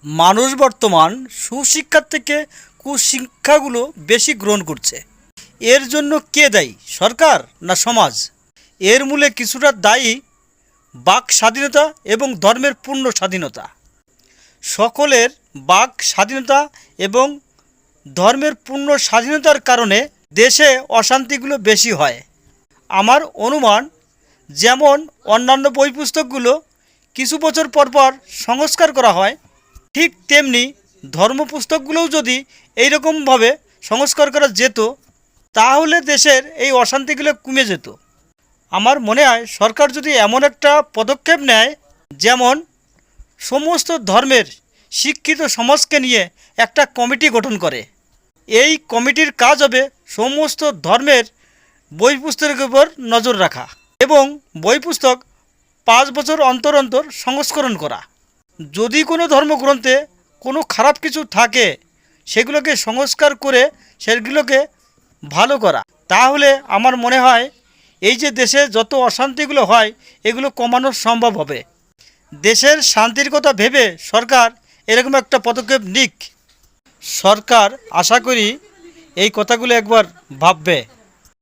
মানুষ বর্তমান সুশিক্ষার থেকে কুশিক্ষাগুলো বেশি গ্রহণ করছে। এর জন্য কে দায়ী, সরকার না সমাজ? এর মূলে কিছুটা দায়ী বাক স্বাধীনতা এবং ধর্মের পূর্ণ স্বাধীনতা। সকলের বাক স্বাধীনতা এবং ধর্মের পূর্ণ স্বাধীনতার কারণে দেশে অশান্তিগুলো বেশি হয়। আমার অনুমান, যেমন অন্যান্য বই পুস্তকগুলো কিছু বছর পর পর সংস্কার করা হয়, ঠিক তেমনি ধর্ম পুস্তকগুলোও যদি এইরকমভাবে সংস্কার করা যেত, তাহলে দেশের এই অশান্তিগুলো কমে যেত। আমার মনে হয় সরকার যদি এমন একটা পদক্ষেপ নেয়, যেমন সমস্ত ধর্মের শিক্ষিত সমাজকে নিয়ে একটা কমিটি গঠন করে, এই কমিটির কাজ হবে সমস্ত ধর্মের বই পুস্তকের উপর নজর রাখা এবং বই পুস্তক 5 বছর অন্তর অন্তর সংস্করণ করা। যদি কোনো ধর্মগ্রন্থে কোনো খারাপ কিছু থাকে, সেগুলোকে সংস্কার করে সেগুলোকে ভালো করা, তাহলে আমার মনে হয় এই যে দেশে যত অশান্তিগুলো হয় এগুলো কমানো সম্ভব হবে। দেশের শান্তির কথা ভেবে সরকার এরকম একটা পদক্ষেপ নিক। সরকার আশা করি এই কথাগুলো একবার ভাববে।